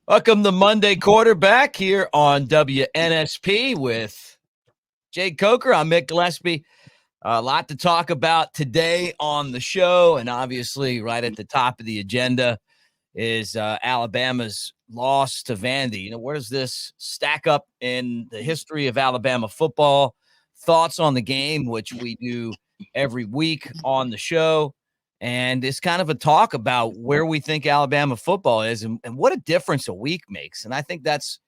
Welcome to Monday Quarterback here on WNSP with Jake Coker. I'm Mick Gillispie. A lot to talk about today on the show, and obviously right at the top of the agenda is Alabama's loss to Vandy. Where does this stack up in the history of Alabama football? Thoughts on the game, which we do every week on the show. And it's kind of a talk about where we think Alabama football is and what a difference a week makes. And I think that's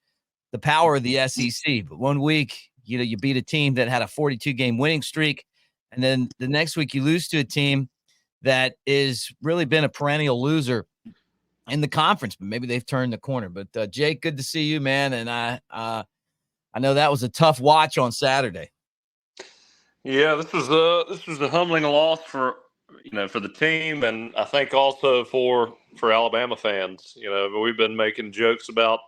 the power of the SEC. But one week, you beat a team that had a 42-game winning streak. And then the next week you lose to a team that is really been a perennial loser in the conference, but maybe they've turned the corner. But Jake, good to see you, man. And I know that was a tough watch on Saturday. Yeah, this was a humbling loss for the team, and I think also for Alabama fans. We've been making jokes about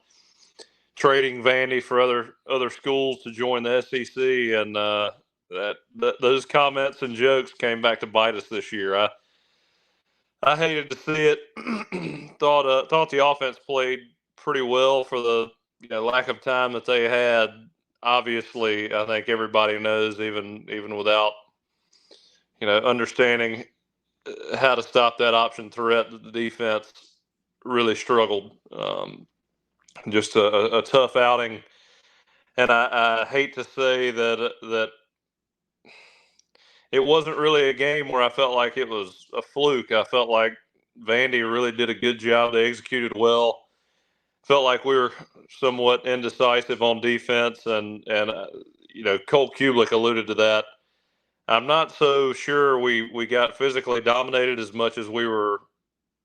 trading Vandy for other schools to join the SEC, and those comments and jokes came back to bite us this year. I hated to see it. Thought the offense played pretty well for the lack of time that they had. Obviously, I think everybody knows, even without understanding how to stop that option threat, that the defense really struggled. Just a tough outing, and I hate to say that it wasn't really a game where I felt like it was a fluke. I felt like Vandy really did a good job. They executed well. Felt like we were somewhat indecisive on defense, and Colt Kubelik alluded to that. I'm not so sure we got physically dominated as much as we were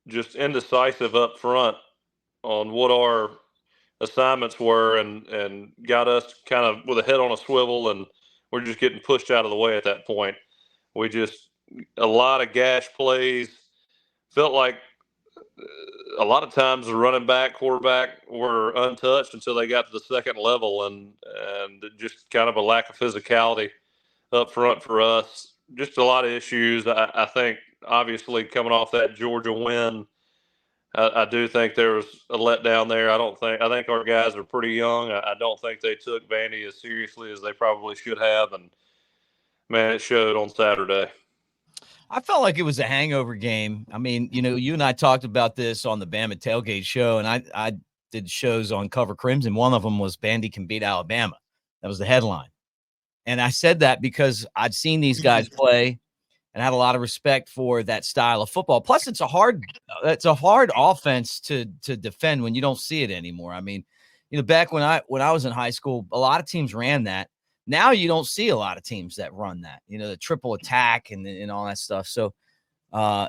just indecisive up front on what our assignments were, and got us kind of with a head on a swivel, and we're just getting pushed out of the way at that point. We just a lot of gash plays. Felt like a lot of times the running back, quarterback were untouched until they got to the second level, and just kind of a lack of physicality up front for us. Just a lot of issues. I think obviously coming off that Georgia win, I do think there was a letdown there. I think our guys are pretty young. I don't think they took Vandy as seriously as they probably should have, and man, it showed on Saturday. I felt like it was a hangover game. I mean, you and I talked about this on the Bama Tailgate show, and I did shows on Cover Crimson. One of them was Vandy can beat Alabama. That was the headline. And I said that because I'd seen these guys play and had a lot of respect for that style of football. Plus, it's a hard offense to defend when you don't see it anymore. I mean, back when I was in high school, a lot of teams ran that. Now you don't see a lot of teams that run that, the triple attack and all that stuff. So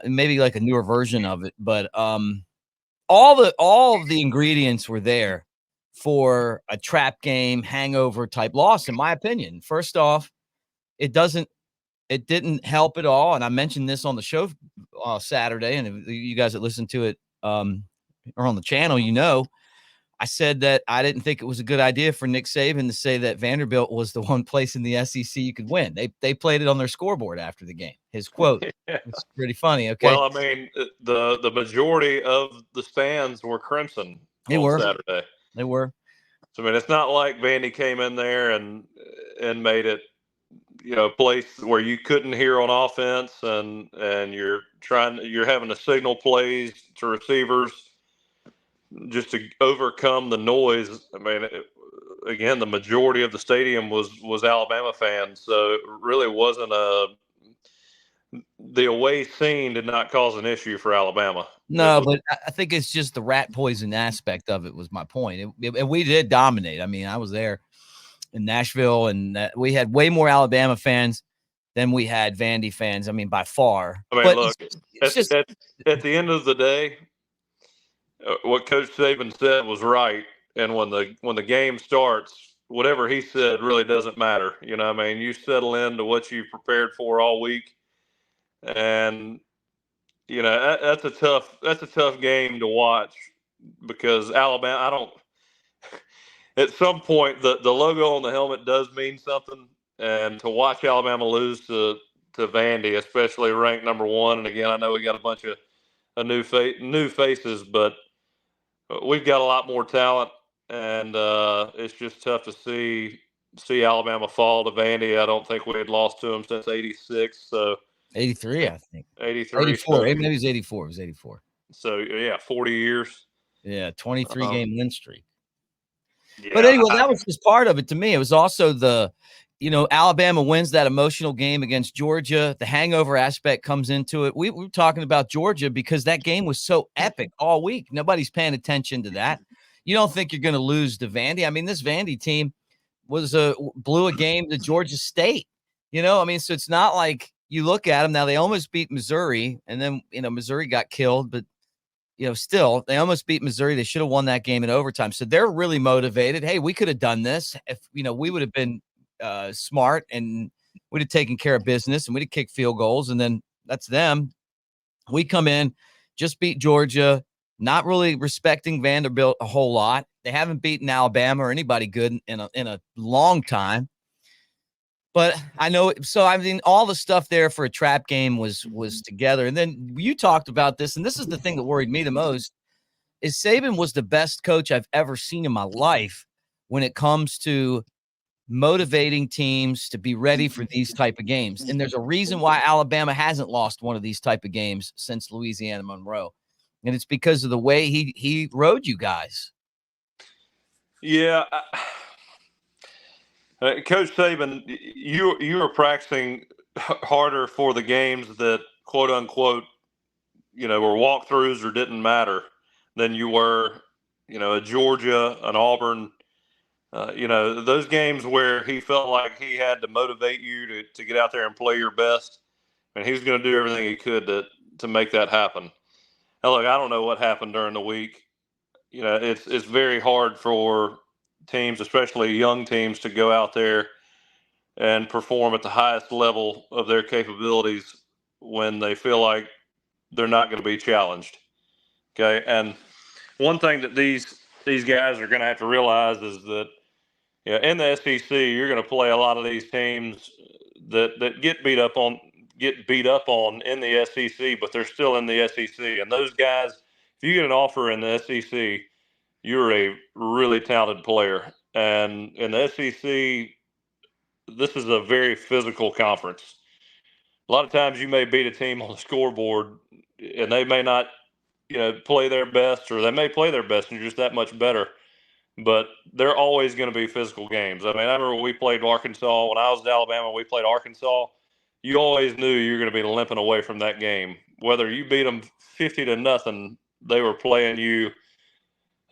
maybe like a newer version of it, but all of the ingredients were there for a trap game, hangover type loss, in my opinion. First off, it didn't help at all. And I mentioned this on the show Saturday, and if you guys that listen to it or on the channel, I said that I didn't think it was a good idea for Nick Saban to say that Vanderbilt was the one place in the SEC you could win. They played it on their scoreboard after the game. His quote. Yeah. It's pretty funny. Okay. Well, I mean, the majority of the stands were crimson on Saturday. They were. So, I mean, it's not like Vandy came in there and made it, a place where you couldn't hear on offense, and you're having to signal plays to receivers just to overcome the noise. I mean, again, the majority of the stadium was Alabama fans, so it really wasn't the away scene did not cause an issue for Alabama. No, but I think it's just the rat poison aspect of it was my point. And we did dominate. I mean, I was there in Nashville, and we had way more Alabama fans than we had Vandy fans. I mean, by far. I mean, but look, it's just at the end of the day, what Coach Saban said was right. And when the game starts, whatever he said really doesn't matter. I mean, you settle into what you prepared for all week, and that's a tough game to watch, because Alabama, at some point the logo on the helmet does mean something, and to watch Alabama lose to Vandy, especially ranked number 1, and again, I know we got a bunch of new faces, but we've got a lot more talent, and it's just tough to see Alabama fall to Vandy. I don't think we had lost to them since '86, so 83, I think. '83. 84. So Maybe it was 84. It was 84. so yeah, 40 years. Yeah, 23 Um, game win streak. But yeah, anyway, that was just part of it to me. It was also Alabama wins that emotional game against Georgia. The hangover aspect comes into it. We were talking about Georgia because that game was so epic all week. Nobody's paying attention to that. You don't think you're going to lose to Vandy. I mean, this Vandy team blew a game to Georgia State. So it's not like you look at them now. They almost beat Missouri, and then Missouri got killed, but still they almost beat Missouri. They should have won that game in overtime. So they're really motivated. Hey, we could have done this if we would have been smart and we'd have taken care of business and we'd have kicked field goals. And then that's them. We come in, just beat Georgia, not really respecting Vanderbilt a whole lot. They haven't beaten Alabama or anybody good in a long time. But I know, so I mean, all the stuff there for a trap game was together. And then you talked about this, and this is the thing that worried me the most, is Saban was the best coach I've ever seen in my life when it comes to motivating teams to be ready for these type of games. And there's a reason why Alabama hasn't lost one of these type of games since Louisiana Monroe. And it's because of the way he rode you guys. Yeah. Coach Saban, you are practicing harder for the games that quote unquote, were walkthroughs or didn't matter than you were, a Georgia, an Auburn, those games where he felt like he had to motivate you to get out there and play your best. And he was going to do everything he could to make that happen. Now, look, I don't know what happened during the week. It's very hard for teams, especially young teams, to go out there and perform at the highest level of their capabilities when they feel like they're not going to be challenged. Okay. And one thing that these guys are going to have to realize is that, in the SEC, you're going to play a lot of these teams that get beat up on in the SEC, but they're still in the SEC. And those guys, if you get an offer in the SEC, you're a really talented player. And in the SEC, this is a very physical conference. A lot of times you may beat a team on the scoreboard and they may not, play their best, or they may play their best and you're just that much better. But they're always going to be physical games. I mean, I remember we played Arkansas. When I was at Alabama, we played Arkansas. You always knew you were going to be limping away from that game. Whether you beat them 50-0, they were playing you,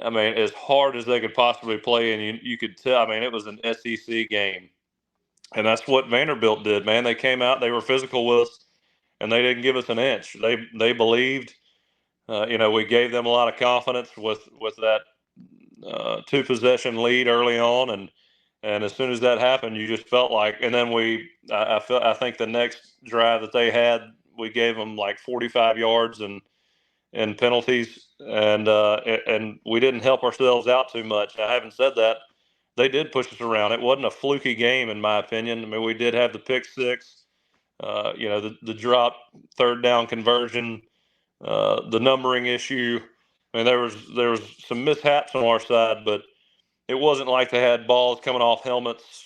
I mean, as hard as they could possibly play, and you could tell. I mean, it was an SEC game. And that's what Vanderbilt did, man. They came out, they were physical with us, and they didn't give us an inch. They believed. We gave them a lot of confidence with that 2-possession lead early on, and as soon as that happened, you just felt like. And then I think the next drive that they had, we gave them like 45 yards and penalties, and we didn't help ourselves out too much. Now, having said that, they did push us around. It wasn't a fluky game, in my opinion. I mean, we did have the pick six, the drop third down conversion, the numbering issue. I mean, there was some mishaps on our side, but it wasn't like they had balls coming off helmets,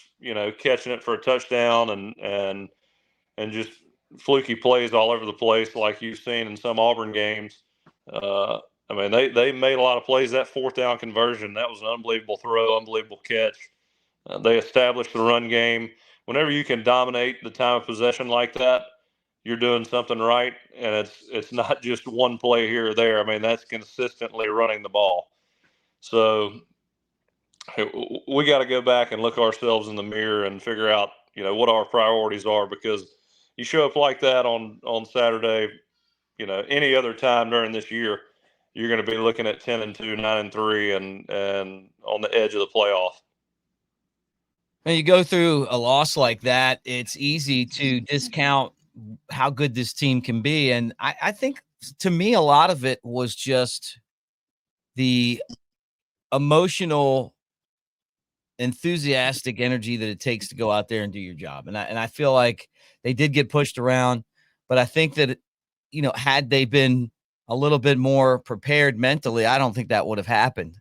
catching it for a touchdown and just fluky plays all over the place like you've seen in some Auburn games. I mean, they made a lot of plays. That fourth down conversion, that was an unbelievable throw, unbelievable catch. They established the run game. Whenever you can dominate the time of possession like that, you're doing something right, and it's not just one play here or there. I mean, that's consistently running the ball. So we got to go back and look ourselves in the mirror and figure out, what our priorities are, because you show up like that on Saturday, any other time during this year, you're going to be looking at 10-2, 9-3, and on the edge of the playoff. When you go through a loss like that, it's easy to discount how good this team can be. And I think, to me, a lot of it was just the emotional, enthusiastic energy that it takes to go out there and do your job. And I feel like they did get pushed around, but I think that, had they been a little bit more prepared mentally, I don't think that would have happened.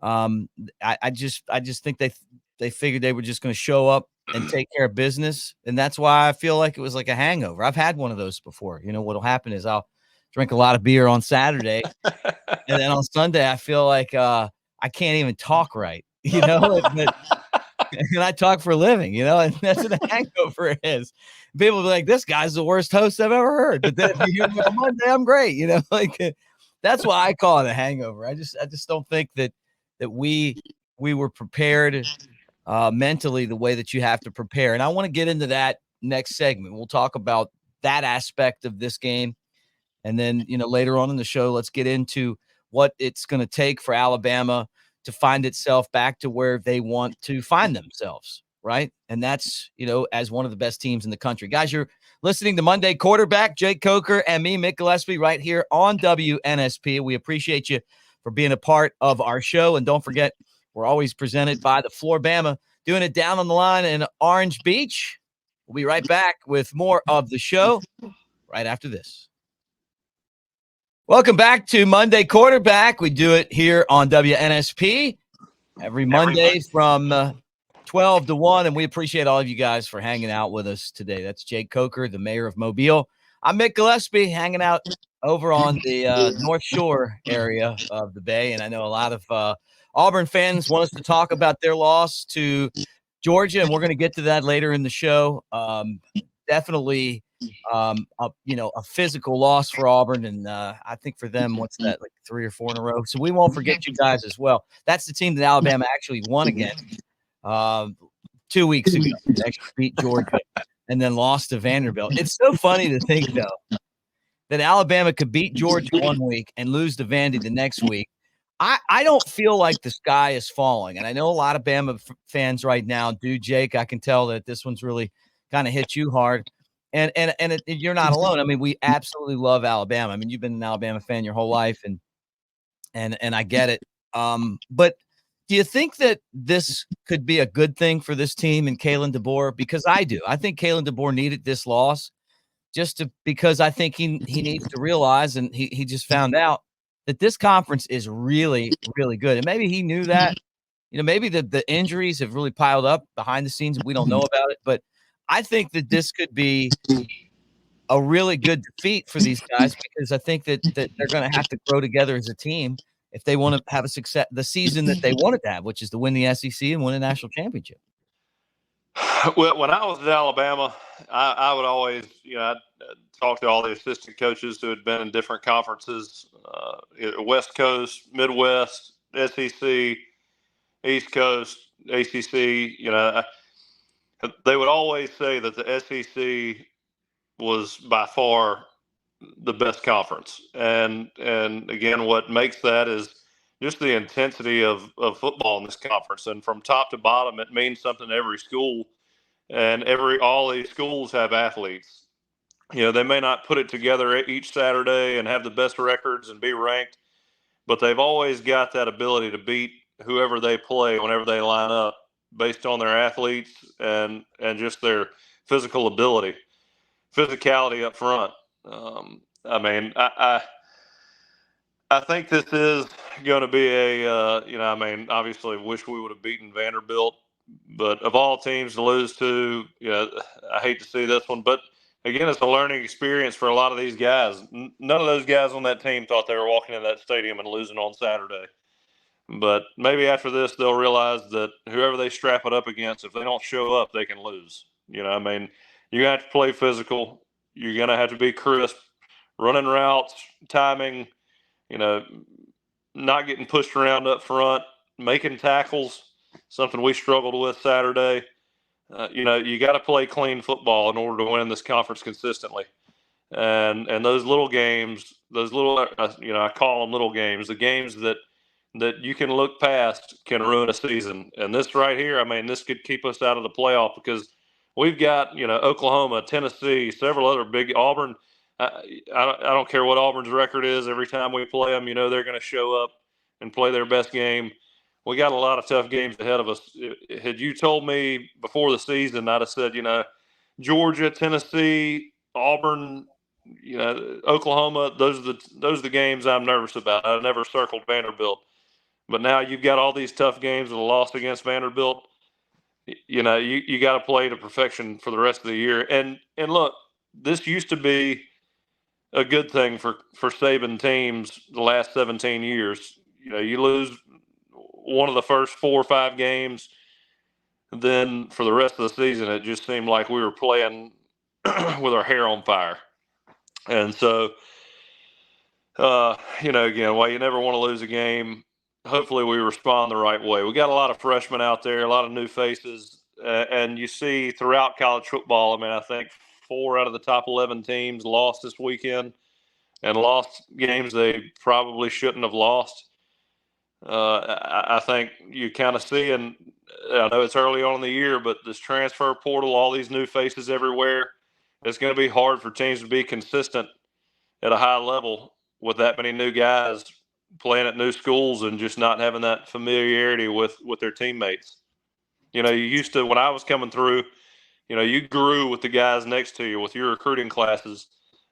I just think they figured they were just going to show up and take care of business, and that's why I feel like it was like a hangover. I've had one of those before. You know, what'll happen is I'll drink a lot of beer on Saturday, and then on Sunday I feel like I can't even talk right. You know, and I talk for a living. You know, and that's what a hangover is. People be like, "This guy's the worst host I've ever heard," but then if you hear me on Monday, I'm great. You know, like that's why I call it a hangover. I just don't think that we were prepared mentally the way that you have to prepare. And I want to get into that next segment. We'll talk about that aspect of this game. And then, you know, later on in the show, let's get into what it's going to take for Alabama to find itself back to where they want to find themselves, right? And that's, you know, as one of the best teams in the country. Guys, you're listening to Monday Quarterback, Jake Coker and me, Mick Gillispie, right here on WNSP. We appreciate you for being a part of our show. And don't forget, we're always presented by the Floor Bama, doing it down on the line in Orange Beach. We'll be right back with more of the show right after this. Welcome back to Monday Quarterback. We do it here on WNSP every Monday from 12 to 1, and we appreciate all of you guys for hanging out with us today. That's Jake Coker, the mayor of Mobile. I'm Mick Gillispie, hanging out over on the North Shore area of the Bay, and I know a lot of Auburn fans want us to talk about their loss to Georgia, and we're going to get to that later in the show. Definitely a physical loss for Auburn. And I think for them, what's that, like 3 or 4 in a row? So we won't forget you guys as well. That's the team that Alabama actually won against 2 weeks ago. They actually beat Georgia and then lost to Vanderbilt. It's so funny to think, though, that Alabama could beat Georgia one week and lose to Vandy the next week. I don't feel like the sky is falling. And I know a lot of Bama fans right now do, Jake. I can tell that this one's really kind of hit you hard. And you're not alone. I mean, we absolutely love Alabama. I mean, you've been an Alabama fan your whole life, and I get it. But do you think that this could be a good thing for this team and Kalen DeBoer? Because I do. I think Kalen DeBoer needed this loss because I think he needs to realize, and he just found out that this conference is really, really good. And maybe he knew that. You know, maybe the injuries have really piled up behind the scenes and we don't know about it. But I think that this could be a really good defeat for these guys because I think that they're going to have to grow together as a team if they want to have the season that they wanted to have, which is to win the SEC and win a national championship. Well, when I was at Alabama, I would always, I'd talk to all the assistant coaches who had been in different conferences, West Coast, Midwest, SEC, East Coast, ACC. They would always say that the SEC was by far the best conference. And again, what makes that is just the intensity of football in this conference. And from top to bottom, it means something to every school. And all these schools have athletes. They may not put it together each Saturday and have the best records and be ranked, but they've always got that ability to beat whoever they play whenever they line up based on their athletes and just their physical ability, physicality up front. I think this is going to be obviously wish we would have beaten Vanderbilt, but of all teams to lose to, I hate to see this one, but again, it's a learning experience for a lot of these guys. None of those guys on that team thought they were walking in that stadium and losing on Saturday. But maybe after this, they'll realize that whoever they strap it up against, if they don't show up, they can lose. You're going to have to play physical. You're going to have to be crisp, running routes, timing, not getting pushed around up front, making tackles, something we struggled with Saturday. You got to play clean football in order to win this conference consistently. And those little games, I call them little games, the games that you can look past can ruin a season. And this right here, this could keep us out of the playoff because we've got, Oklahoma, Tennessee, several other big Auburn. I don't care what Auburn's record is. Every time we play them, they're going to show up and play their best game. We got a lot of tough games ahead of us. Had you told me before the season, I'd have said, Georgia, Tennessee, Auburn, Oklahoma, those are the games I'm nervous about. I never circled Vanderbilt. But now you've got all these tough games with a loss against Vanderbilt. You got to play to perfection for the rest of the year. And look, this used to be a good thing for Saban teams the last 17 years. You lose one of the first 4 or 5 games, then for the rest of the season, it just seemed like we were playing with our hair on fire. And so, again, while you never want to lose a game, hopefully we respond the right way. We got a lot of freshmen out there, a lot of new faces, and you see throughout college football, I think 4 out of the top 11 teams lost this weekend and lost games they probably shouldn't have lost. I think you kind of see, and I know it's early on in the year, but this transfer portal, all these new faces everywhere, it's going to be hard for teams to be consistent at a high level with that many new guys playing at new schools and just not having that familiarity with their teammates. You used to, when I was coming through, you grew with the guys next to you with your recruiting classes.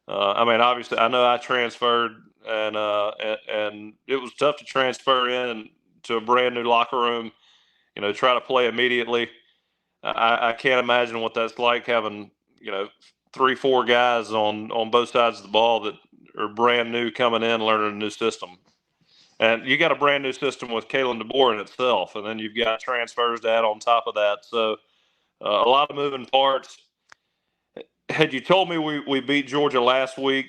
Obviously, I know I transferred, and it was tough to transfer in to a brand new locker room. Try to play immediately. I can't imagine what that's like having 3-4 guys on both sides of the ball that are brand new coming in, learning a new system. And you got a brand new system with Kalen DeBoer in itself, and then you've got transfers to add on top of that. So a lot of moving parts. Had you told me we beat Georgia last week,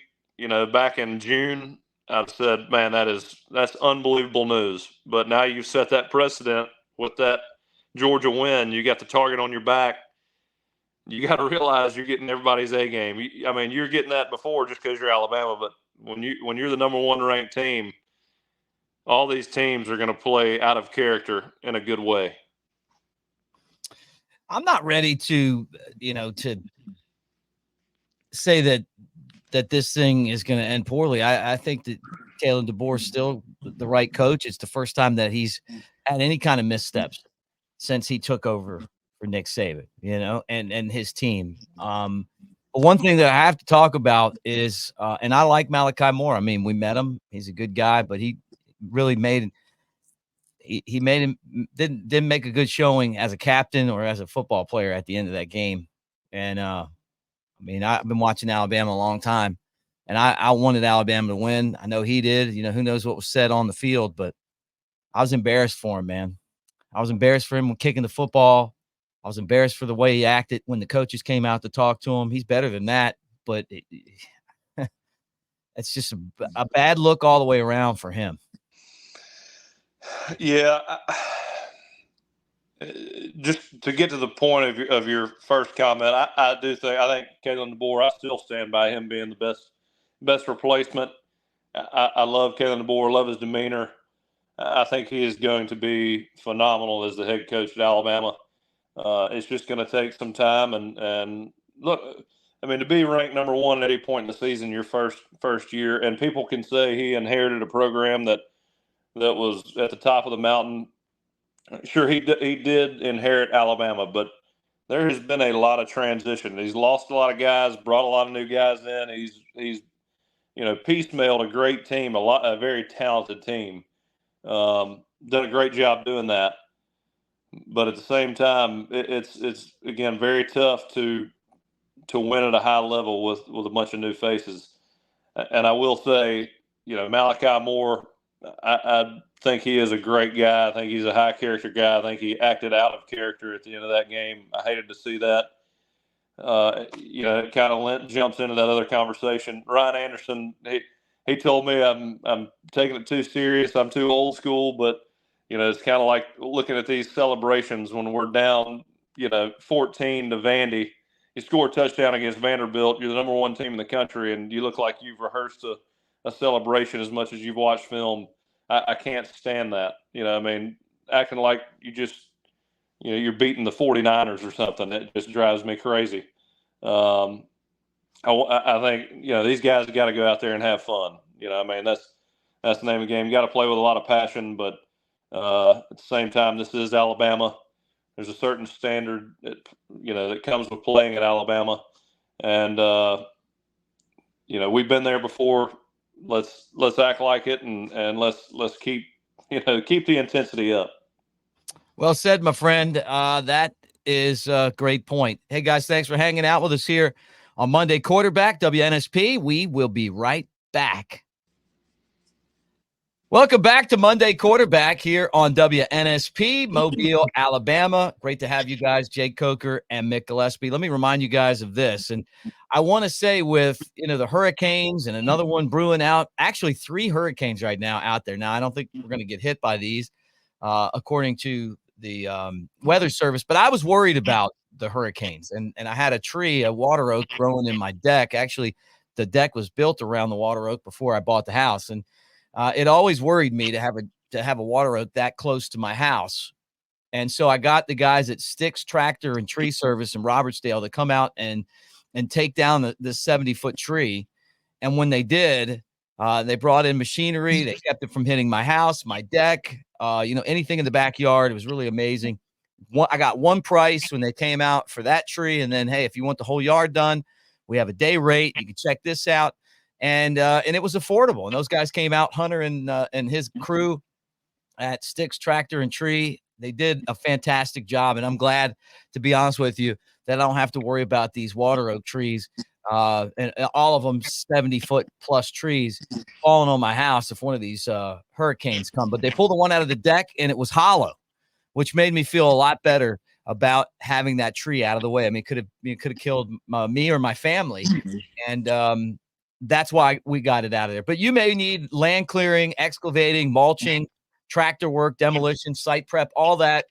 back in June, I'd said, man, that's unbelievable news. But now you've set that precedent with that Georgia win. You got the target on your back. You got to realize you're getting everybody's A game. You're getting that before just because you're Alabama, but when you're the number 1 ranked team, all these teams are going to play out of character in a good way. I'm not ready to say that this thing is going to end poorly. I think that Kalen DeBoer is still the right coach. It's the first time that he's had any kind of missteps since he took over for Nick Saban, and his team. But one thing that I have to talk about is, and I like Malachi Moore. We met him. He's a good guy, but he really he made him didn't make a good showing as a captain or as a football player at the end of that game. And I've been watching Alabama a long time, and I wanted Alabama to win. I know he did. Who knows what was said on the field, but I was embarrassed for him, man. I was embarrassed for him when kicking the football. I was embarrassed for the way he acted when the coaches came out to talk to him. He's better than that, but it's just a bad look all the way around for him. Yeah. Just to get to the point of your first comment, I think Kalen DeBoer, I still stand by him being the best replacement. I love Kalen DeBoer, love his demeanor. I think he is going to be phenomenal as the head coach at Alabama. It's just going to take some time. And look, to be ranked number 1 at any point in the season, your first year, and people can say he inherited a program that was at the top of the mountain. Sure, he did inherit Alabama, but there has been a lot of transition. He's lost a lot of guys, brought a lot of new guys in. He's piecemealed a great team, a very talented team. Done a great job doing that. But at the same time, it's again very tough to win at a high level with a bunch of new faces. And I will say, Malachi Moore, I think he is a great guy. I think he's a high character guy. I think he acted out of character at the end of that game. I hated to see that. It kind of jumps into that other conversation. Ryan Anderson, he told me I'm taking it too serious. I'm too old school, but it's kind of like looking at these celebrations when we're down, 14 to Vandy. You score a touchdown against Vanderbilt. You're the number 1 team in the country, and you look like you've rehearsed a celebration as much as you've watched film. I can't stand that. Acting like you just, you're beating the 49ers or something. It just drives me crazy. I think, these guys have got to go out there and have fun. That's the name of the game. You got to play with a lot of passion, but at the same time, this is Alabama. There's a certain standard that comes with playing at Alabama. And, we've been there before. Let's act like it, and let's keep the intensity up. Well said, my friend. That is a great point. Hey, guys, thanks for hanging out with us here on Monday Quarterback, WNSP. We will be right back. Welcome back to Monday Quarterback here on WNSP, Mobile, Alabama. Great to have you guys, Jake Coker and Mick Gillispie. Let me remind you guys of this. And I want to say with, the hurricanes and another one brewing out, actually 3 hurricanes right now out there. Now, I don't think we're going to get hit by these, according to the weather service, but I was worried about the hurricanes. And I had a water oak growing in my deck. Actually, the deck was built around the water oak before I bought the house. And it always worried me to have a water oak that close to my house. And so I got the guys at Sticks Tractor and Tree Service in Robertsdale to come out and take down the 70-foot tree. And when they did, they brought in machinery. They kept it from hitting my house, my deck, anything in the backyard. It was really amazing. I got one price when they came out for that tree. And then, hey, if you want the whole yard done, we have a day rate. You can check this out. And it was affordable. And those guys came out, Hunter and his crew at Sticks Tractor and Tree. They did a fantastic job. And I'm glad, to be honest with you, that I don't have to worry about these water oak trees, and all of them 70-foot plus trees falling on my house if one of these hurricanes come. But they pulled the one out of the deck, and it was hollow, which made me feel a lot better about having that tree out of the way. I mean, it could have killed me or my family. And that's why we got it out of there. But you may need land clearing, excavating, mulching, tractor work, demolition, site prep, all that.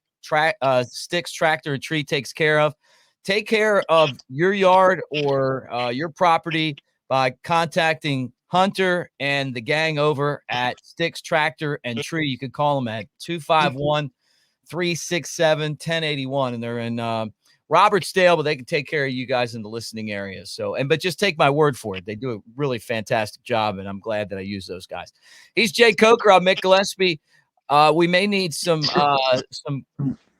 Sticks Tractor and Tree takes care of. Take care of your yard or your property by contacting Hunter and the gang over at Sticks Tractor and Tree. You can call them at 251-367-1081, and they're in Robertsdale, but they can take care of you guys in the listening area. But just take my word for it. They do a really fantastic job, and I'm glad that I use those guys. He's Jay Coker. I'm Mick Gillispie. We may need some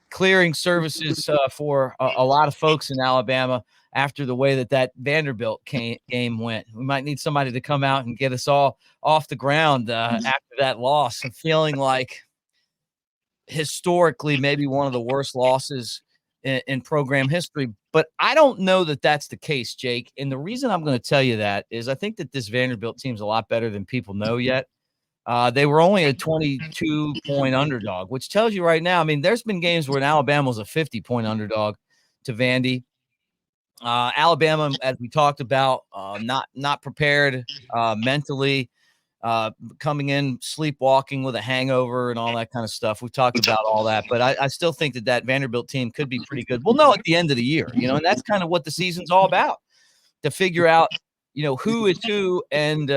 clearing services for a lot of folks in Alabama after the way that Vanderbilt game went. We might need somebody to come out and get us all off the ground after that loss. I'm feeling like historically maybe one of the worst losses in program history, but I don't know that that's the case, Jake. And the reason I'm going to tell you that is I think that this Vanderbilt team's a lot better than people know yet. They were only a 22-point underdog, which tells you right now, I mean, there's been games where Alabama was a 50-point underdog to Vandy. Alabama, as we talked about, not prepared mentally, coming in sleepwalking with a hangover and all that kind of stuff. We've talked about all that, but I still think that Vanderbilt team could be pretty good. We'll know at the end of the year, and that's kind of what the season's all about, to figure out, who is who, and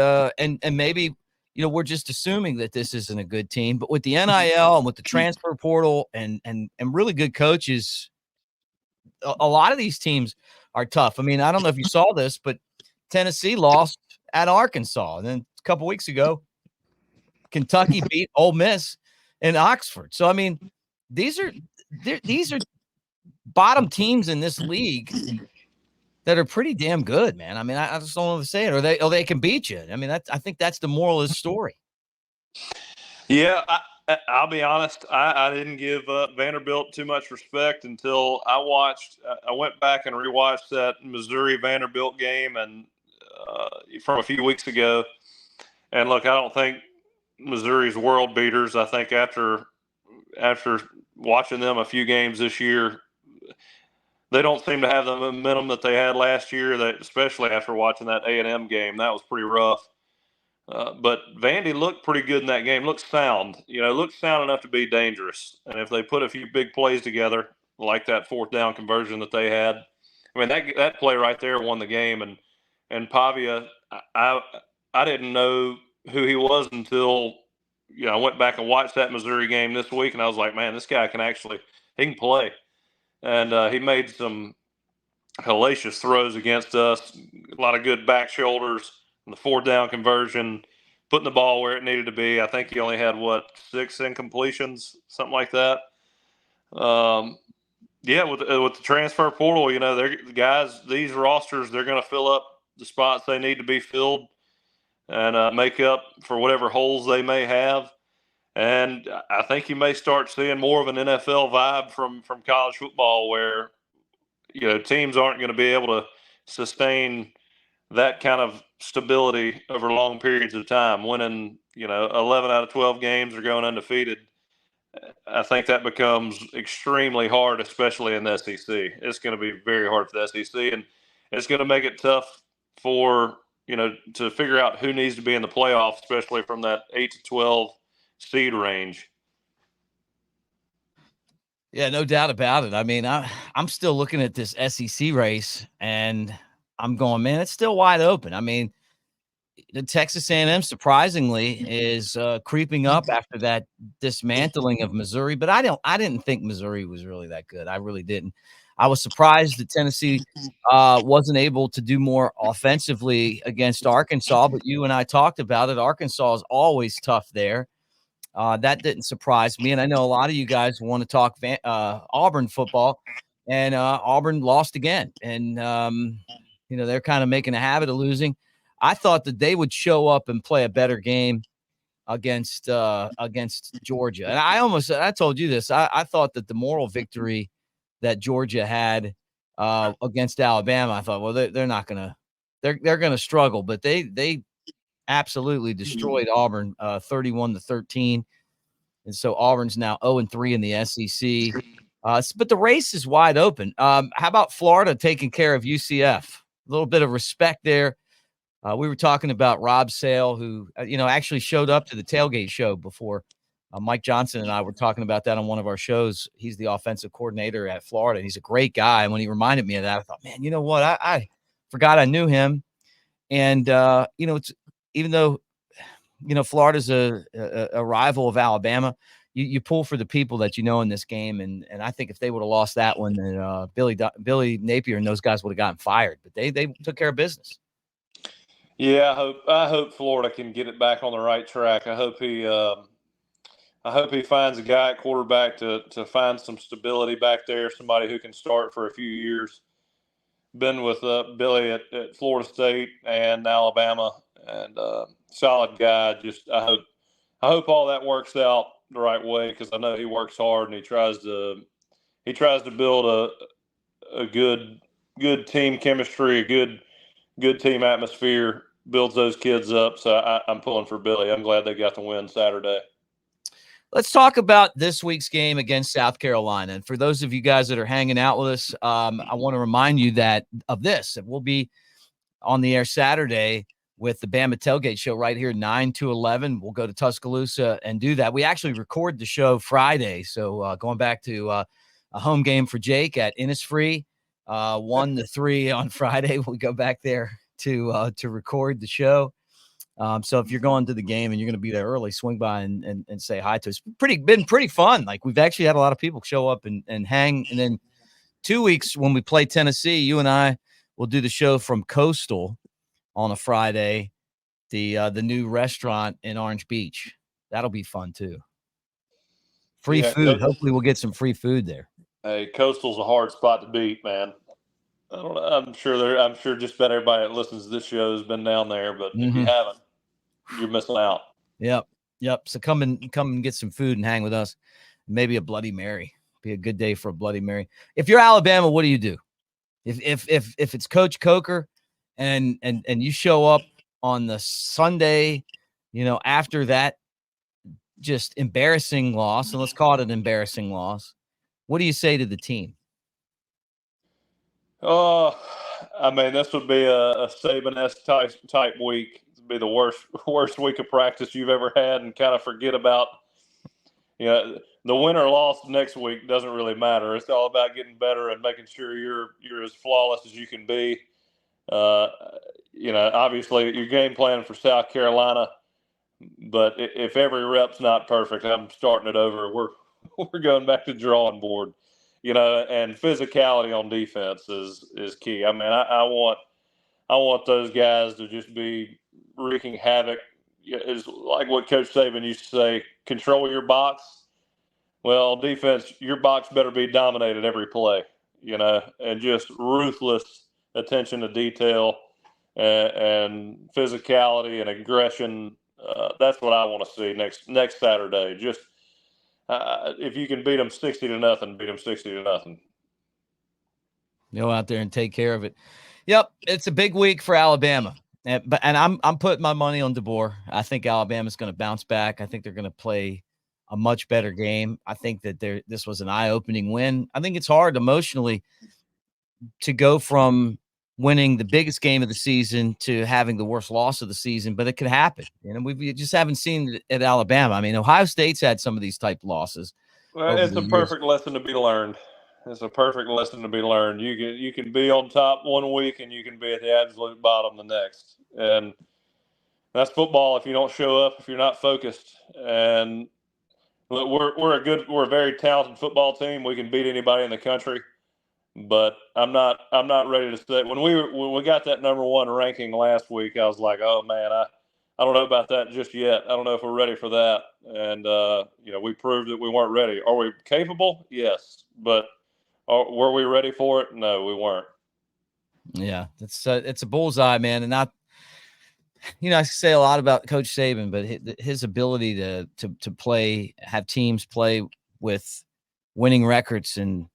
maybe, we're just assuming that this isn't a good team, but with the NIL and with the transfer portal and really good coaches, a lot of these teams are tough. I mean, I don't know if you saw this, but Tennessee lost at Arkansas, and then a couple weeks ago, Kentucky beat Ole Miss in Oxford. So, I mean, these are bottom teams in this league that are pretty damn good, man. I mean, I just don't know what to say it, or they can beat you. I mean, I think that's the moral of the story. Yeah, I'll be honest. I didn't give Vanderbilt too much respect until I went back and rewatched that Missouri Vanderbilt game and from a few weeks ago. And look, I don't think Missouri's world beaters. I think after watching them a few games this year, they don't seem to have the momentum that they had last year. That especially after watching that A&M game, that was pretty rough. But Vandy looked pretty good in that game. Looked sound, looked sound enough to be dangerous. And if they put a few big plays together, like that 4th down conversion that they had, I mean that play right there won the game. And Pavia, I didn't know who he was until I went back and watched that Missouri game this week, and I was like, man, this guy he can play. And he made some hellacious throws against us, a lot of good back shoulders, and the 4th down conversion, putting the ball where it needed to be. I think he only had, 6 incompletions, something like that. Yeah, with the transfer portal, they're guys, these rosters, they're going to fill up the spots they need to be filled and make up for whatever holes they may have. And I think you may start seeing more of an NFL vibe from college football where, teams aren't going to be able to sustain that kind of stability over long periods of time, winning, 11 out of 12 games or going undefeated. I think that becomes extremely hard, especially in the SEC. It's going to be very hard for the SEC, and it's going to make it tough for, to figure out who needs to be in the playoffs, especially from that 8 to 12 seed range. Yeah, no doubt about it. I mean, I'm still looking at this SEC race, and I'm going, man, it's still wide open. I mean, the Texas A&M surprisingly is creeping up after that dismantling of Missouri, but I didn't think Missouri was really that good. I really didn't. I was surprised that Tennessee wasn't able to do more offensively against Arkansas, but you and I talked about it. Arkansas is always tough there. That didn't surprise me, and I know a lot of you guys want to talk Auburn football, and Auburn lost again, and they're kind of making a habit of losing. I thought that they would show up and play a better game against Georgia, and I told you this. I thought that the moral victory that Georgia had against Alabama, I thought, well, they're not gonna they're gonna struggle, but they absolutely destroyed Auburn 31-13. And so Auburn's now 0-3 in the SEC. But the race is wide open. How about Florida taking care of UCF? A little bit of respect there. We were talking about Rob Sale, who, actually showed up to the tailgate show before. Mike Johnson and I were talking about that on one of our shows. He's the offensive coordinator at Florida. He's a great guy. And when he reminded me of that, I thought, man, you know what? I forgot I knew him. And, it's even though, Florida's a rival of Alabama, you pull for the people that you know in this game. And I think if they would have lost that one, then Billy Napier and those guys would have gotten fired. But they took care of business. Yeah, I hope Florida can get it back on the right track. I hope he finds a guy at quarterback to find some stability back there, somebody who can start for a few years. Been with Billy at Florida State and Alabama, and solid guy. Just I hope all that works out the right way, because I know he works hard and he tries to build a good team chemistry, a good team atmosphere, builds those kids up. So I'm pulling for Billy. I'm glad they got the win Saturday. Let's talk about this week's game against South Carolina. And for those of you guys that are hanging out with us, I want to remind you that we'll be on the air Saturday with the Bama Tailgate Show right here, 9 to 11. We'll go to Tuscaloosa and do that. We actually record the show Friday. So going back to a home game for Jake at Innisfree, 1-3 on Friday. We go back there to record the show. So if you're going to the game and you're going to be there early, swing by and say hi to us. Been pretty fun. Like, we've actually had a lot of people show up and hang. And then 2 weeks when we play Tennessee, you and I will do the show from Coastal on a Friday, the new restaurant in Orange Beach. That'll be fun too. Free food. Hopefully we'll get some free food there. Hey, Coastal's a hard spot to beat, man. I don't know. I'm sure just about everybody that listens to this show has been down there, but if you haven't, you're missing out. Yep. So come and get some food and hang with us. Maybe a Bloody Mary. Be a good day for a Bloody Mary. If you're Alabama, what do you do? If it's Coach Coker and you show up on the Sunday, after that just embarrassing loss, and let's call it an embarrassing loss, what do you say to the team? Oh, I mean, this would be a Saban-esque type week. It'd be the worst week of practice you've ever had, and kind of forget about, the win or loss next week doesn't really matter. It's all about getting better and making sure you're as flawless as you can be. Obviously you're game planning for South Carolina, but if every rep's not perfect, I'm starting it over. We're going back to the drawing board. And physicality on defense is key. I mean, I want those guys to just be wreaking havoc. It's like what Coach Saban used to say: control your box. Well, defense, your box better be dominated every play. And just ruthless attention to detail. and physicality and aggression. That's what I want to see next Saturday. Just if you can beat them 60-0, beat them 60-0. Go out there and take care of it. Yep, it's a big week for Alabama, and I'm putting my money on DeBoer. I think Alabama's going to bounce back. I think they're going to play a much better game. I think that this was an eye-opening win. I think it's hard emotionally to go from winning the biggest game of the season to having the worst loss of the season, but it could happen. We just haven't seen it at Alabama. I mean, Ohio State's had some of these type losses. Well, it's a perfect lesson to be learned. It's a perfect lesson to be learned. You can be on top one week and you can be at the absolute bottom the next. And that's football if you don't show up, if you're not focused. And look, we're a very talented football team. We can beat anybody in the country. But I'm not ready to say when we got that number one ranking last week, I was like, oh man, I don't know about that just yet. I don't know if we're ready for that. And we proved that we weren't ready. Are we capable? Yes, but were we ready for it? No, we weren't. Yeah, it's a bullseye, man, and not. I say a lot about Coach Saban, but his ability to play, have teams play with winning records and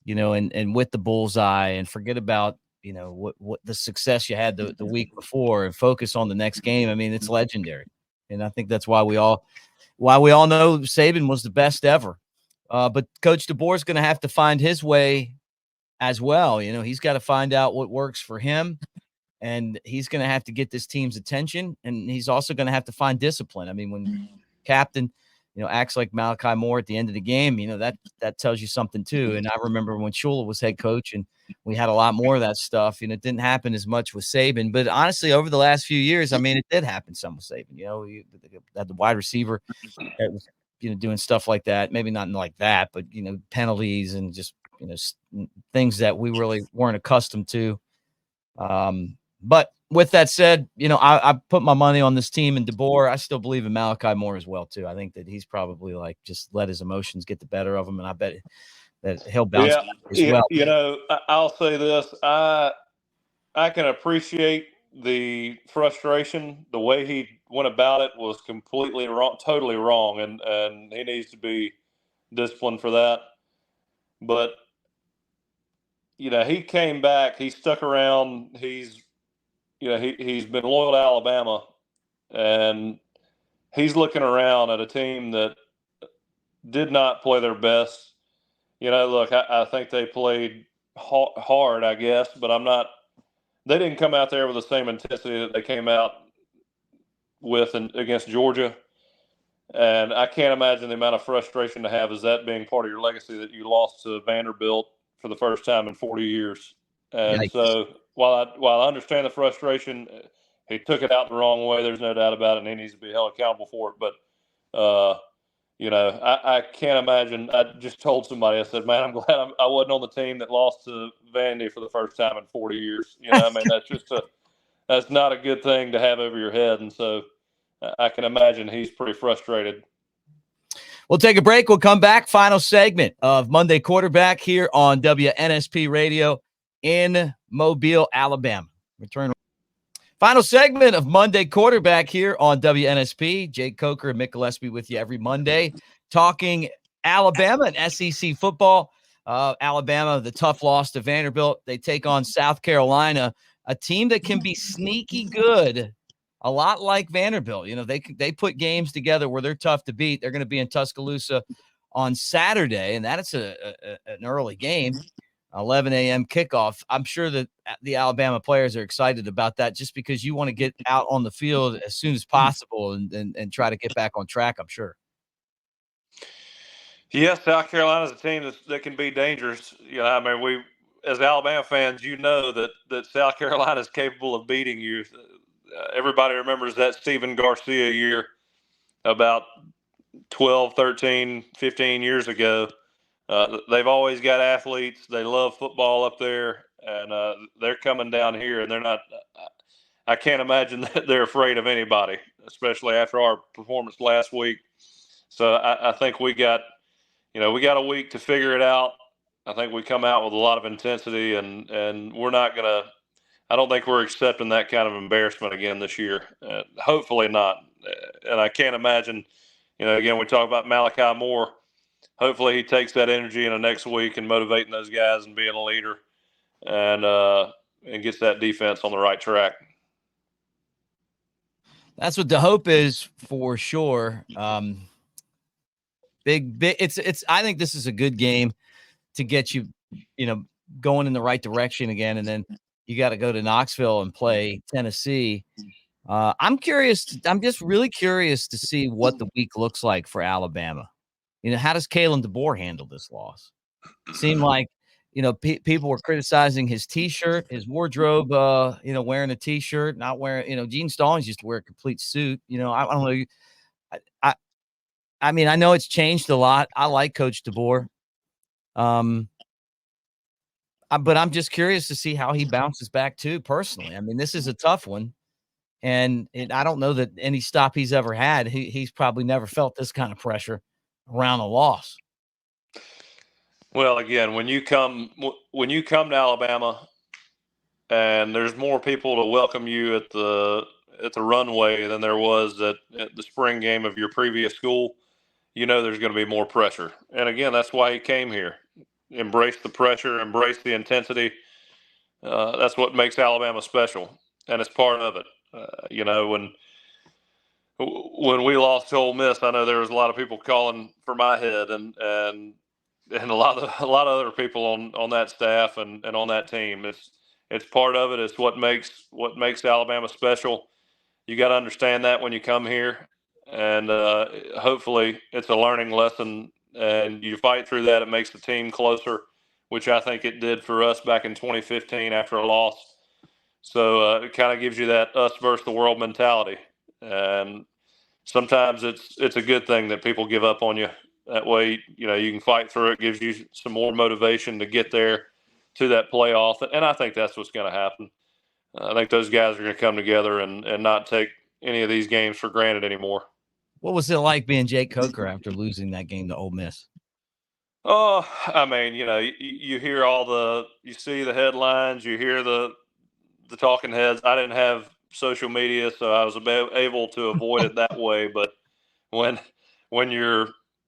with the bullseye and forget about, what the success you had the week before and focus on the next game. I mean, it's legendary. And I think that's why we all know Saban was the best ever. But Coach DeBoer is going to have to find his way as well. He's got to find out what works for him. And he's going to have to get this team's attention, and he's also going to have to find discipline. I mean, when captain, acts like Malachi Moore at the end of the game, that tells you something too. And I remember when Shula was head coach, and we had a lot more of that stuff. It didn't happen as much with Saban, but honestly, over the last few years, I mean, it did happen some with Saban. You had the wide receiver that was, doing stuff like that. Maybe not like that, but penalties and just things that we really weren't accustomed to. But with that said, I put my money on this team and DeBoer. I still believe in Malachi Moore as well, too. I think that he's probably just let his emotions get the better of him, and I bet that he'll bounce back as well. I'll say this. I can appreciate the frustration. The way he went about it was completely wrong, totally wrong, and he needs to be disciplined for that. But, he came back. He stuck around. He's been loyal to Alabama, and he's looking around at a team that did not play their best. Look, I think they played hard, I guess, but they didn't come out there with the same intensity that they came out with against Georgia. And I can't imagine the amount of frustration to have as that being part of your legacy that you lost to Vanderbilt for the first time in 40 years. And so while I understand the frustration, he took it out the wrong way. There's no doubt about it, and he needs to be held accountable for it. But, I can't imagine. I just told somebody, I said, man, I'm glad I wasn't on the team that lost to Vandy for the first time in 40 years. I mean, that's not a good thing to have over your head. And so I can imagine he's pretty frustrated. We'll take a break. We'll come back. Final segment of Monday Quarterback here on WNSP Radio in Mobile, Alabama. Return. Final segment of Monday Quarterback here on WNSP. Jake Coker and Mick Gillispie with you every Monday, talking Alabama and SEC football. Alabama, the tough loss to Vanderbilt. They take on South Carolina, a team that can be sneaky good, a lot like Vanderbilt. They put games together where they're tough to beat. They're going to be in Tuscaloosa on Saturday, and that is an early game. 11 a.m. kickoff. I'm sure that the Alabama players are excited about that just because you want to get out on the field as soon as possible and try to get back on track, I'm sure. Yes, South Carolina's a team that can be dangerous. I mean, we as Alabama fans, that South Carolina is capable of beating you. Everybody remembers that Stephen Garcia year about 12, 13, 15 years ago. They've always got athletes. They love football up there, and they're coming down here, and they're not – I can't imagine that they're afraid of anybody, especially after our performance last week. So I think we got a week to figure it out. I think we come out with a lot of intensity, and we're not going to – I don't think we're accepting that kind of embarrassment again this year. Hopefully not. And I can't imagine, again, we talk about Malachi Moore. Hopefully he takes that energy in the next week and motivating those guys and being a leader and gets that defense on the right track. That's what the hope is for sure. Big. I think this is a good game to get you, going in the right direction again. And then you got to go to Knoxville and play Tennessee. I'm curious. I'm just really curious to see what the week looks like for Alabama. How does Kalen DeBoer handle this loss? It seemed like, people were criticizing his T-shirt, his wardrobe, wearing a T-shirt, not wearing, Gene Stallings used to wear a complete suit. I don't know. I mean, I know it's changed a lot. I like Coach DeBoer. But I'm just curious to see how he bounces back too, personally. I mean, this is a tough one. And I don't know that any stop he's ever had, he's probably never felt this kind of pressure around a loss. Well, again, when you come to Alabama and there's more people to welcome you at the runway than there was at the spring game of your previous school, there's going to be more pressure. And again, that's why he came here. Embrace the pressure, embrace the intensity. That's what makes Alabama special, and it's part of it. When we lost to Ole Miss, I know there was a lot of people calling for my head, and a lot of other people on that staff and on that team. It's part of it. It's what makes Alabama special. You got to understand that when you come here, and hopefully it's a learning lesson. And you fight through that. It makes the team closer, which I think it did for us back in 2015 after a loss. So it kind of gives you that us versus the world mentality. And sometimes it's a good thing that people give up on you. That way, you can fight through it. Gives you some more motivation to get there to that playoff. And I think that's what's going to happen. I think those guys are going to come together and not take any of these games for granted anymore. What was it like being Jake Coker after losing that game to Ole Miss? Oh, I mean, you hear you see the headlines, you hear the talking heads. I didn't have social media, so I was able to avoid it that way. But when you're,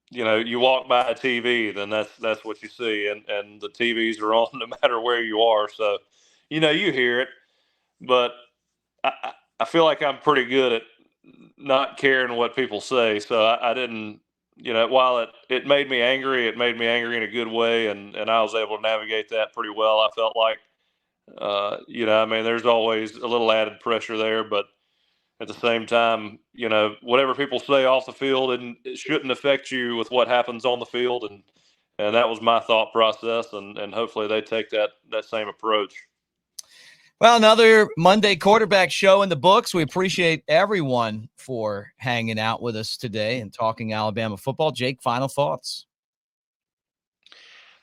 you walk by a TV, then that's what you see, and the TVs are on no matter where you are. So, you hear it, but I feel like I'm pretty good at not caring what people say. So I didn't, while it made me angry, it made me angry in a good way. And I was able to navigate that pretty well. I felt like, I mean, there's always a little added pressure there, but at the same time, whatever people say off the field, and it shouldn't affect you with what happens on the field. And that was my thought process. And hopefully they take that same approach. Well, another Monday quarterback show in the books. We appreciate everyone for hanging out with us today and talking Alabama football. Jake, final thoughts?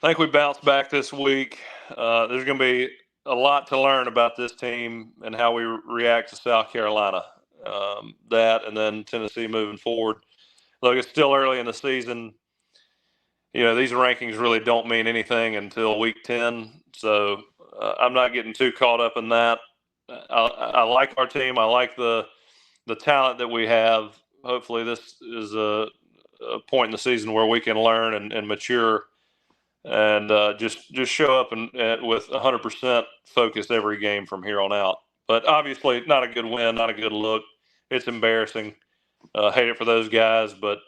I think we bounced back this week. There's going to be a lot to learn about this team and how we react to South Carolina. That and then Tennessee moving forward. Look, it's still early in the season. These rankings really don't mean anything until week 10. So I'm not getting too caught up in that. I like our team. I like the talent that we have. Hopefully this is a point in the season where we can learn and mature and just show up and with 100% focus every game from here on out. But obviously not a good win, not a good look. It's embarrassing. Hate it for those guys, but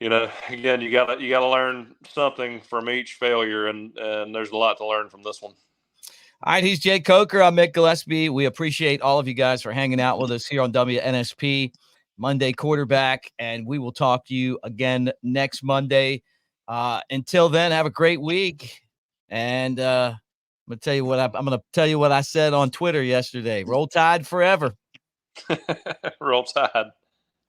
again, you got to learn something from each failure, and there's a lot to learn from this one. All right, he's Jake Coker. I'm Mick Gillispie. We appreciate all of you guys for hanging out with us here on WNSP Monday Quarterback, and we will talk to you again next Monday. Until then, have a great week, and I'm going to tell you what I said on Twitter yesterday. Roll Tide forever. Roll Tide.